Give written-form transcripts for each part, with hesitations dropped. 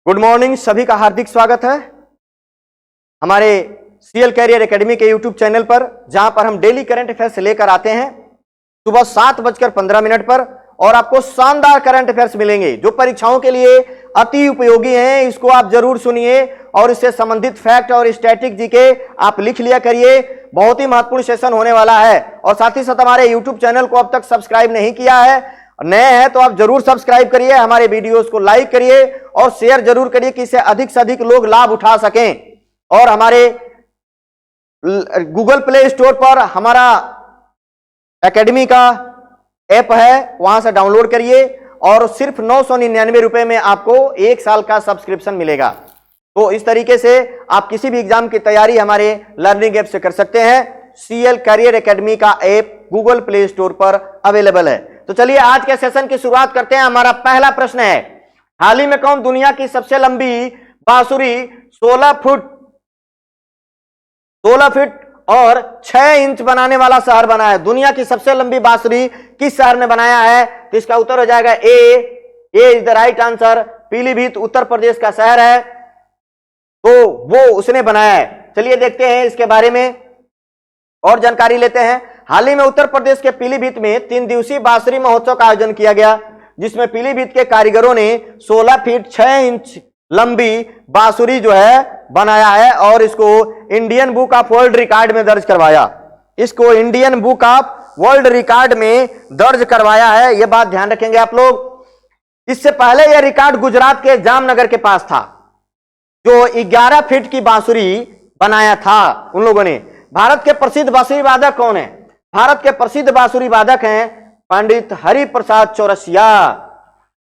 Good morning, सभी का हार्दिक स्वागत है हमारे सीएल कैरियर एकेडमी के यूट्यूब चैनल पर, जहां पर हम डेली करंट अफेयर्स लेकर आते हैं सुबह 7:15 पर। और आपको शानदार करंट अफेयर्स मिलेंगे जो परीक्षाओं के लिए अति उपयोगी हैं। इसको आप जरूर सुनिए और इससे संबंधित फैक्ट और स्टैटिक जीके आप लिख लिया करिए। बहुत ही महत्वपूर्ण सेशन होने वाला है। और साथ ही साथ हमारे यूट्यूब चैनल को अब तक सब्सक्राइब नहीं किया है, नए हैं तो आप जरूर सब्सक्राइब करिए, हमारे वीडियोस को लाइक करिए और शेयर जरूर करिए कि इससे अधिक से अधिक लोग लाभ उठा सकें। और हमारे गूगल प्ले स्टोर पर हमारा एकेडमी का ऐप है, वहां से डाउनलोड करिए और सिर्फ 999 रुपए में आपको 1 साल का सब्सक्रिप्शन मिलेगा। तो इस तरीके से आप किसी भी एग्जाम की तैयारी हमारे लर्निंग ऐप से कर सकते हैं। सीएल कैरियर एकेडमी का ऐप गूगल प्ले स्टोर पर अवेलेबल है। तो चलिए आज के सेशन की शुरुआत करते हैं। हमारा पहला प्रश्न है, हाल ही में कौन दुनिया की सबसे लंबी बांसुरी 16 फीट और 6 इंच बनाने वाला शहर बना है? दुनिया की सबसे लंबी बांसुरी किस शहर ने बनाया है? तो इसका उत्तर हो जाएगा A is the right answer. Pilibhit Uttar Pradesh का शहर है, तो वो उसने बनाया है। चलिए देखते हैं इसके बारे में और जानकारी लेते हैं। हाल ही में उत्तर प्रदेश के पीलीभीत में 3 दिवसीय बांसुरी महोत्सव का आयोजन किया गया, जिसमें पीलीभीत के कारीगरों ने 16 फीट 6 इंच लंबी बांसुरी जो है बनाया है और इसको Indian book of world record में दर्ज करवाया। इसको Indian book of world record में दर्ज करवाया है, यह बात ध्यान रखेंगे आप लोग। इससे पहले यह रिकॉर्ड गुजरात के जामनगर के पास था, जो 11 फीट की बांसुरी बनाया था उन लोगों ने। भारत के प्रसिद्ध बांसुरी वादक कौन है? भारत के प्रसिद्ध बांसुरी वादक हैं पंडित हरिप्रसाद चौरसिया।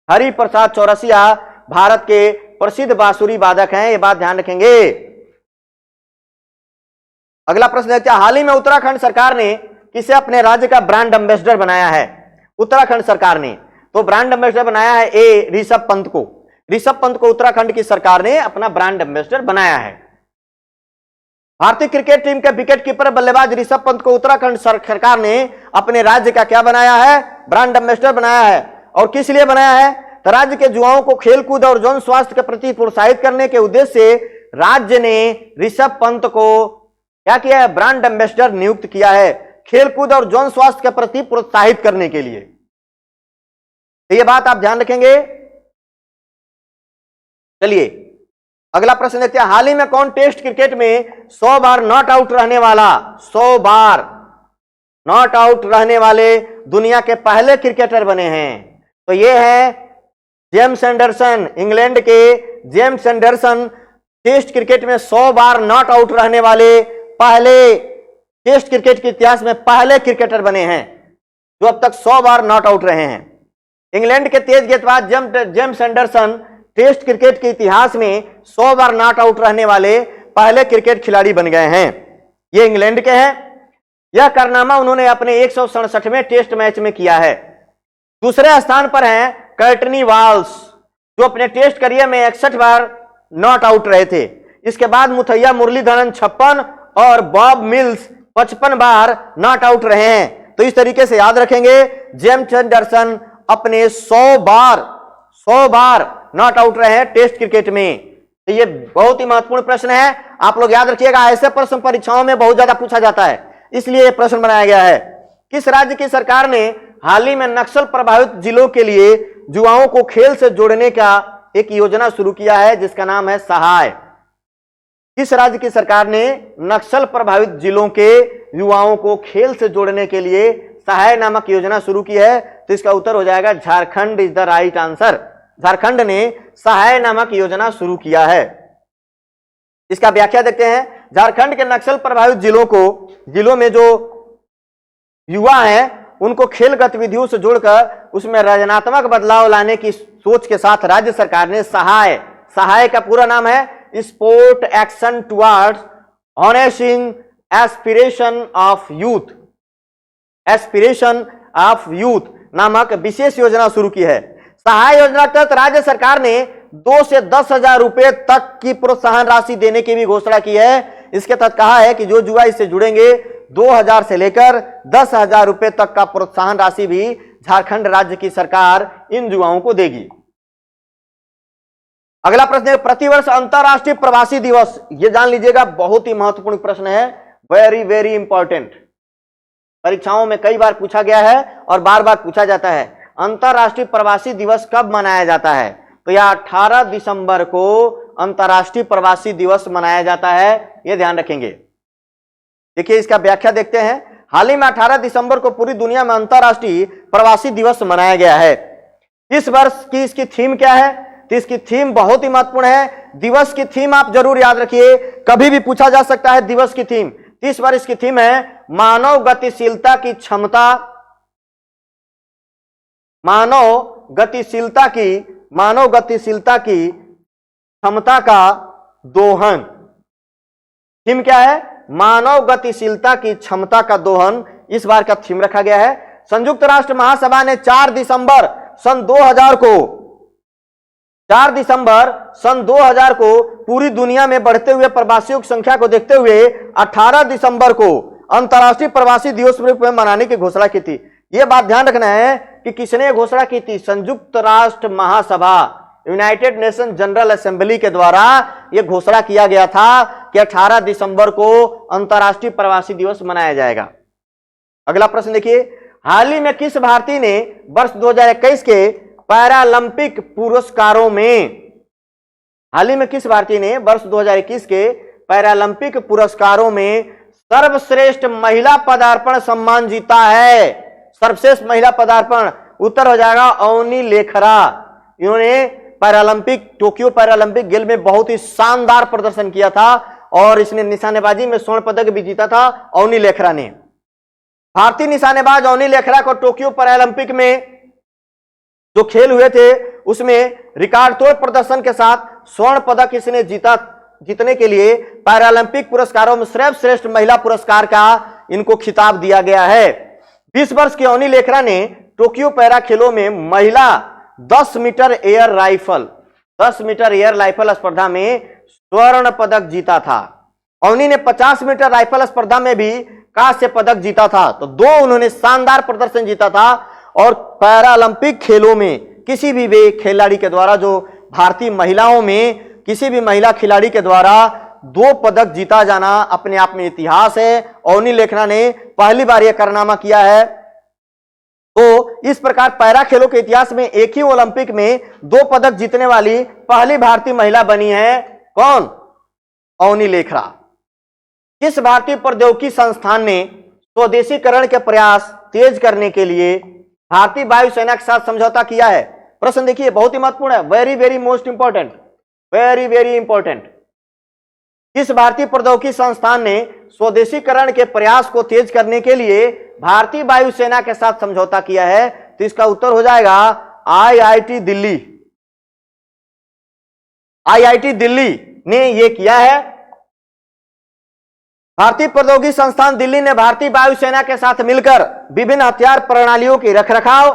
हरिप्रसाद चौरसिया भारत के प्रसिद्ध बांसुरी वादक हैं, यह बात ध्यान रखेंगे। अगला प्रश्न देखते हैं, हाल ही में उत्तराखंड सरकार ने किसे अपने राज्य का ब्रांड एम्बेसडर बनाया है? उत्तराखंड सरकार ने तो ब्रांड एम्बेसडर बनाया है ए ऋषभ पंत को। ऋषभ पंत को उत्तराखंड की सरकार ने अपना ब्रांड एम्बेसडर बनाया है। भारतीय क्रिकेट टीम के विकेट कीपर बल्लेबाज ऋषभ पंत को उत्तराखंड सरकार ने अपने राज्य का क्या बनाया है? ब्रांड एम्बेसडर बनाया है। और किस लिए बनाया है? तो राज्य के युवाओं को खेलकूद और यौन स्वास्थ्य के प्रति प्रोत्साहित करने के उद्देश्य से राज्य ने ऋषभ पंत को क्या किया है? ब्रांड एम्बेसडर नियुक्त किया है, खेलकूद और यौन स्वास्थ्य के प्रति प्रोत्साहित करने के लिए। तो यह बात आप ध्यान रखेंगे। चलिए अगला प्रश्न देखते हैं, हाल ही में कौन टेस्ट क्रिकेट में 100 बार नॉट आउट रहने वाला 100 बार नॉट आउट रहने वाले दुनिया के पहले क्रिकेटर बने हैं? तो ये है जेम्स एंडरसन। इंग्लैंड के जेम्स एंडरसन टेस्ट क्रिकेट में 100 बार नॉट आउट रहने वाले पहले, टेस्ट क्रिकेट के इतिहास में पहले क्रिकेटर बने हैं जो अब तक 100 बार नॉट आउट रहे हैं। इंग्लैंड के तेज गेंदबाज जेम्स एंडरसन टेस्ट क्रिकेट के इतिहास में 100 बार नॉट आउट रहने वाले पहले क्रिकेट खिलाड़ी बन गए हैं। ये इंग्लैंड के हैं। यह कारनामा उन्होंने अपने 167वें टेस्ट मैच में किया है। दूसरे स्थान पर हैं कर्टनी वॉल्स, जो अपने टेस्ट करियर में 61 बार नॉट आउट रहे थे। इसके बाद मुथैया मुरलीधरन 56 और Bob mills 55 bar not out रहे हैं। तो इस तरीके से याद रखेंगे, जेम्स एंडरसन अपने 100 बार नॉट आउट रहे हैं टेस्ट क्रिकेट में। तो ये बहुत ही महत्वपूर्ण प्रश्न है, आप लोग याद रखिएगा। ऐसे प्रश्न परीक्षाओं में बहुत ज्यादा पूछा जाता है, इसलिए यह प्रश्न बनाया गया है। किस राज्य की सरकार ने हाल ही में नक्सल प्रभावित जिलों के लिए युवाओं को खेल से जोड़ने का एक योजना शुरू किया है, जिसका नाम है सहाय? किस राज्य की सरकार ने नक्सल प्रभावित जिलों के युवाओं को खेल से जोड़ने के लिए सहाय नामक योजना शुरू की है? तो इसका उत्तर हो जाएगा Jharkhand is the right answer. Jharkhand ने सहाय नामक योजना शुरू किया है। इसका व्याख्या देखते हैं। झारखंड के नक्सल प्रभावित जिलों में जो युवा हैं उनको खेल गतिविधियों से जोड़कर उसमें रचनात्मक बदलाव लाने की सोच के साथ राज्य सरकार ने सहाय का पूरा नाम है sport action towards harnessing aspiration of youth नामक विशेष योजना शुरू की है। सहाय योजना के तहत राज्य सरकार ने 2 से 10,000 रुपए तक की प्रोत्साहन राशि देने की भी घोषणा की है। इसके तहत कहा है कि जो युवा इससे जुड़ेंगे 2,000 से लेकर 10,000 रुपए तक का प्रोत्साहन राशि भी झारखंड राज्य की सरकार इन युवाओं को देगी। अगला प्रश्न है, प्रतिवर्ष अंतरराष्ट्रीय प्रवासी दिवस, ये जान लीजिएगा, बहुत ही महत्वपूर्ण प्रश्न है, वेरी वेरी इंपॉर्टेंट, परीक्षाओं में कई बार पूछा गया है और बार बार पूछा जाता है। अंतरराष्ट्रीय प्रवासी दिवस कब मनाया जाता है? तो यह 18 दिसंबर को अंतरराष्ट्रीय प्रवासी दिवस मनाया जाता है, यह ध्यान रखेंगे। देखिए इसका व्याख्या देखते हैं। हाल ही में 18 दिसंबर को पूरी दुनिया में अंतरराष्ट्रीय प्रवासी दिवस मनाया गया है। इस वर्ष की इसकी थीम क्या है? तो इसकी थीम बहुत ही महत्वपूर्ण है। दिवस की थीम आप जरूर याद रखिए, कभी भी पूछा जा सकता है दिवस की थीम। इस बार इसकी थीम है मानव गतिशीलता की क्षमता, मानव गतिशीलता की क्षमता का दोहन। थीम क्या है? मानव गतिशीलता की क्षमता का दोहन, इस बार का थीम रखा गया है। संयुक्त राष्ट्र महासभा ने 4 दिसंबर सन 2000 को पूरी दुनिया में बढ़ते हुए प्रवासियों की संख्या को देखते हुए 18 दिसंबर को अंतर्राष्ट्रीय प्रवासी दिवस के रूप में मनाने की घोषणा की थी। यह बात ध्यान रखना है कि किसने घोषणा की थी? संयुक्त राष्ट्र महासभा, यूनाइटेड नेशन जनरल असेंबली के द्वारा यह घोषणा किया गया था कि 18 दिसंबर को अंतर्राष्ट्रीय प्रवासी दिवस मनाया जाएगा। अगला प्रश्न देखिए, हाल ही में किस भारतीय ने वर्ष 2021 के पैरालंपिक पुरस्कारों में, हाल ही में किस भारतीय ने वर्ष 2021 के पैरालंपिक पुरस्कारों में सर्वश्रेष्ठ महिला पदार्पण सम्मान जीता है? सर्वश्रेष्ठ महिला पदार्पण, उत्तर हो जाएगा अवनी लेखरा। इन्होंने पैरालंपिक, टोक्यो पैरालंपिक खेल में बहुत ही शानदार प्रदर्शन किया था और इसने निशानेबाजी में स्वर्ण पदक भी जीता था, अवनी लेखरा ने। भारतीय निशानेबाज अवनी लेखरा को टोक्यो पैरालंपिक में जो खेल हुए थे उसमें रिकॉर्ड तोड़ प्रदर्शन के साथ स्वर्ण पदक इसने जीतने के लिए पैरालंपिक पुरस्कारों में सर्वश्रेष्ठ महिला पुरस्कार का इनको खिताब दिया गया है। 20 वर्ष की अवनी लेखरा ने टोक्यो पैरा खेलों में महिला 10 मीटर एयर राइफल स्पर्धा में स्वर्ण पदक जीता था। अवनी ने 50 मीटर राइफल स्पर्धा में भी कांस्य पदक जीता था। तो 2 उन्होंने शानदार प्रदर्शन जीता था। और पैरालंपिक खेलों में किसी भी खिलाड़ी के द्वारा, जो भारतीय महिलाओं में किसी भी महिला खिलाड़ी के द्वारा 2 पदक जीता जाना अपने आप में इतिहास है। अवनी लेखरा ने पहली बार यह कारनामा किया है। तो इस प्रकार पैरा खेलों के इतिहास में एक ही ओलंपिक में 2 पदक जीतने वाली पहली भारतीय महिला बनी है। कौन? अवनी लेखरा। किस भारतीय प्रौद्योगिकी संस्थान ने स्वदेशीकरण के प्रयास तेज करने के लिए भारतीय वायुसेना के साथ समझौता किया है? प्रश्न देखिए, बहुत ही महत्वपूर्ण है, very very most important, very very important. किस भारतीय प्रौद्योगिकी संस्थान ने स्वदेशीकरण के प्रयास को तेज करने के लिए भारतीय वायुसेना के साथ समझौता किया है? तो इसका उत्तर हो जाएगा IIT दिल्ली। IIT दिल्ली ने यह किया है। भारतीय प्रौद्योगिकी संस्थान दिल्ली ने भारतीय वायुसेना के साथ मिलकर विभिन्न हथियार प्रणालियों के रखरखाव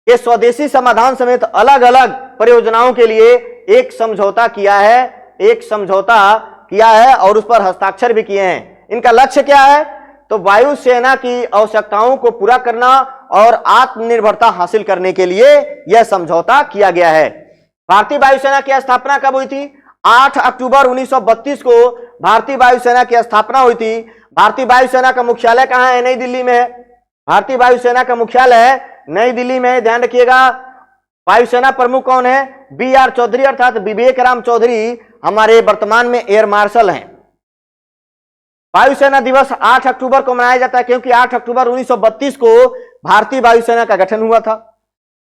के स्वदेशी समाधान समेत अलग अलग परियोजनाओं के लिए एक समझौता किया है और उस पर हस्ताक्षर भी किए हैं। इनका लक्ष्य क्या है? तो वायुसेना की आवश्यकताओं को पूरा करना और आत्मनिर्भरता हासिल करने के लिए यह समझौता किया गया है। भारतीय वायुसेना की स्थापना कब हुई थी? 8 अक्टूबर 1932 को भारतीय वायुसेना की स्थापना हुई थी। भारतीय वायुसेना का मुख्यालय कहां है? नई दिल्ली में है। भारतीय वायुसेना का मुख्यालय नई दिल्ली में, ध्यान रखिएगा। वायुसेना प्रमुख कौन है? BR चौधरी अर्थात विवेक राम चौधरी हमारे वर्तमान में एयर मार्शल हैं। वायुसेना दिवस 8 अक्टूबर को मनाया जाता है क्योंकि 8 अक्टूबर 1932 को भारतीय वायुसेना का गठन हुआ था।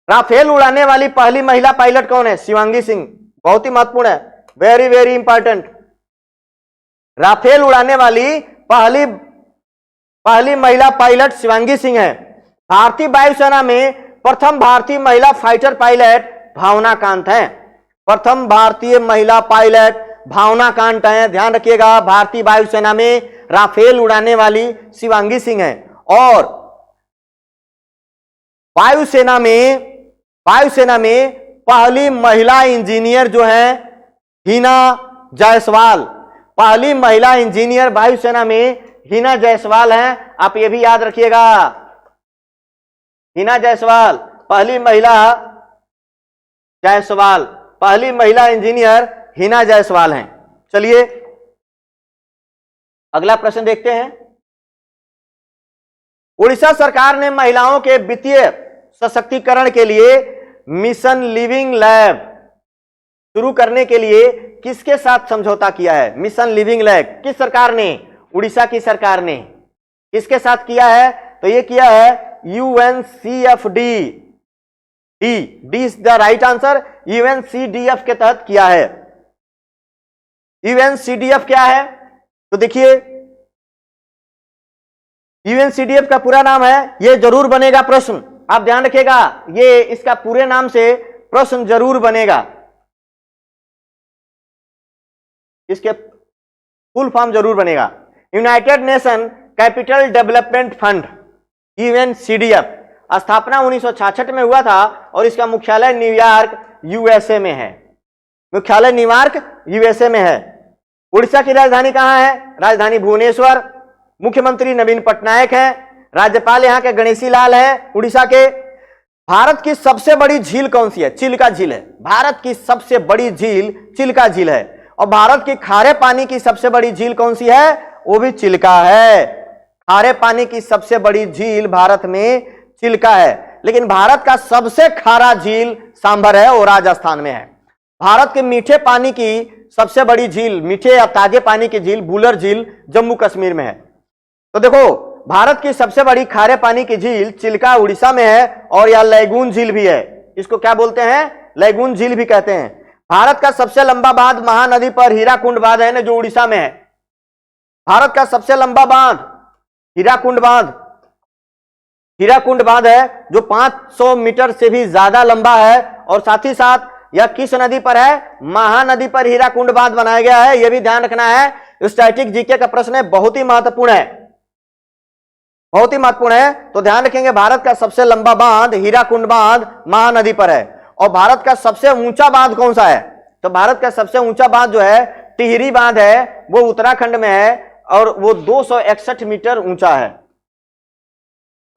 राफेल उड़ाने वाली पहली महिला पायलट कौन है? शिवांगी सिंह। बहुत ही महत्वपूर्ण है, वेरी वेरी इंपॉर्टेंट। राफेल उड़ाने वाली पहली महिला पायलट शिवांगी सिंह है। भारतीय वायुसेना में प्रथम भारतीय महिला फाइटर पायलट भावना कांत है। प्रथम भारतीय महिला पायलट भावना कांत है, ध्यान रखिएगा। भारतीय वायुसेना में राफेल उड़ाने वाली शिवांगी सिंह है। और वायुसेना में पहली महिला इंजीनियर जो है हिना जायसवाल। पहली महिला इंजीनियर वायुसेना में हिना जायसवाल हैं। आप ये भी याद रखिएगा, हिना जायसवाल, पहली महिला जायसवाल, पहली महिला इंजीनियर हिना जायसवाल हैं। चलिए अगला प्रश्न देखते हैं। उड़ीसा सरकार ने महिलाओं के वित्तीय सशक्तिकरण के लिए मिशन लिविंग लैब शुरू करने के लिए किसके साथ समझौता किया है? मिशन लिविंग लैब किस सरकार ने? उड़ीसा की सरकार ने। किसके साथ किया है? तो ये किया है UNCFD। D is the right answer. UNCDF के तहत किया है। UNCDF क्या है? तो देखिए UNCDF का पूरा नाम है, ये जरूर बनेगा प्रश्न, आप ध्यान रखिएगा, ये इसका पूरे नाम से प्रश्न जरूर बनेगा, इसके फुल फॉर्म जरूर बनेगा। United nation capital development fund UNCDF स्थापना 1966 में हुआ था और इसका मुख्यालय न्यूयॉर्क USA में है। मुख्यालय न्यूयॉर्क USA में है। उड़ीसा की राजधानी कहां है? राजधानी भुवनेश्वर। मुख्यमंत्री नवीन पटनायक हैं। राज्यपाल यहां के गणेशी लाल हैं उड़ीसा के। भारत की सबसे बड़ी झील कौन सी है? चिल्का झील है। भारत की सबसे बड़ी झील चिल्का झील है। और भारत की खारे पानी की सबसे बड़ी झील कौन सी है? वो भी चिल्का है। खारे पानी की सबसे बड़ी झील भारत में चिल्का है। लेकिन भारत का सबसे खारा झील सांभर है, वो राजस्थान में है। भारत के मीठे पानी की सबसे बड़ी झील, मीठे या ताजे पानी की झील बुलर झील जम्मू कश्मीर में है। तो देखो भारत की सबसे बड़ी खारे पानी की झील चिल्का उड़ीसा में है और यह लैगून झील भी है। इसको क्या बोलते हैं? लैगून झील भी कहते हैं। भारत का सबसे लंबा बांध महानदी पर हीराकुंड बांध है ना, जो उड़ीसा में है। भारत का सबसे लंबा बांध हीराकुंड बांध, हीराकुंड बांध है जो 500 मीटर से भी ज्यादा लंबा है। और साथ ही साथ यह किस नदी पर है? महानदी पर हीराकुंड बांध बनाया गया है। यह भी ध्यान रखना है। स्टैटिक जीके का प्रश्न है, बहुत ही महत्वपूर्ण है, बहुत ही महत्वपूर्ण है। तो ध्यान रखेंगे, भारत का सबसे लंबा बांध हीराकुंड बांध महानदी पर है। और भारत का सबसे ऊंचा बांध कौन सा है? तो भारत का सबसे ऊंचा बांध जो है टिहरी बांध है, वो उत्तराखंड में है और वो 261 मीटर ऊंचा है।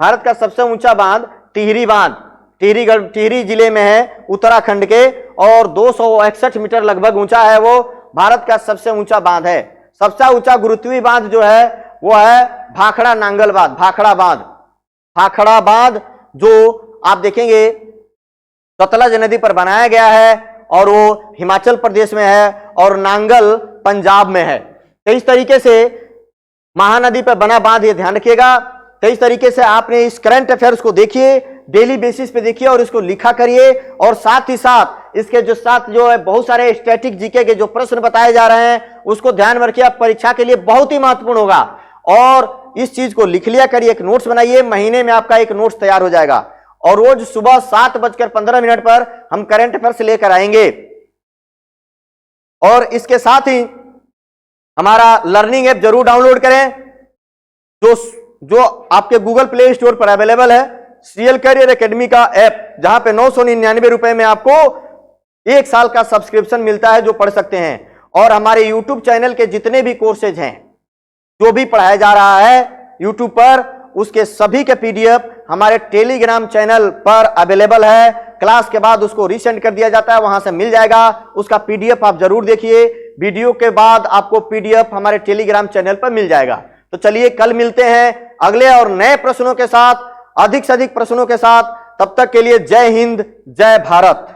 भारत का सबसे ऊंचा बांध टिहरी बांध, टिहरी जिले में है उत्तराखंड के, और 261 मीटर लगभग ऊंचा है। वो भारत का सबसे ऊंचा बांध है। सबसे ऊंचा गुरुत्वीय बांध जो है वो है भाखड़ा नांगल बांध, भाखड़ा बांध, भाखड़ा बांध जो आप देखेंगे सतलज नदी पर बनाया गया है और वो हिमाचल प्रदेश में है और नांगल पंजाब में है। तो इस तरीके से महानदी पर बना बांध, ये ध्यान रखिएगा। तो इस तरीके से आपने इस करंट अफेयर्स को देखिए, डेली बेसिस पे देखिए और इसको लिखा करिए। और साथ ही साथ इसके जो है बहुत सारे स्टैटिक जीके के जो प्रश्न बताए जा रहे हैं उसको ध्यान में रखिए, परीक्षा के लिए बहुत ही महत्वपूर्ण होगा। और इस चीज को लिख लिया करिए, एक नोट्स बनाइए, महीने में आपका एक नोट्स तैयार हो जाएगा। और रोज सुबह 7:15 पर हम करंट अफेयर्स लेकर आएंगे। और इसके साथ ही हमारा लर्निंग ऐप जरूर डाउनलोड करें जो आपके गूगल प्ले स्टोर पर अवेलेबल है। CL करियर एकेडमी का ऐप, जहां पे 999 रुपए में आपको 1 साल का सब्सक्रिप्शन मिलता है जो पढ़ सकते हैं। और हमारे YouTube चैनल के जितने भी कोर्सेज हैं, जो भी पढ़ाया जा रहा है YouTube पर, उसके सभी के PDF हमारे टेलीग्राम चैनल पर अवेलेबल है। क्लास के बाद उसको रीसेंड कर दिया जाता है, वहां से मिल जाएगा। उसका PDF आप जरूर देखिए। वीडियो के बाद आपको PDF हमारे टेलीग्राम चैनल पर मिल जाएगा। तो चलिए कल मिलते हैं अगले और नए प्रश्नों के साथ, अधिक से अधिक प्रश्नों के साथ। तब तक के लिए जय हिंद, जय भारत।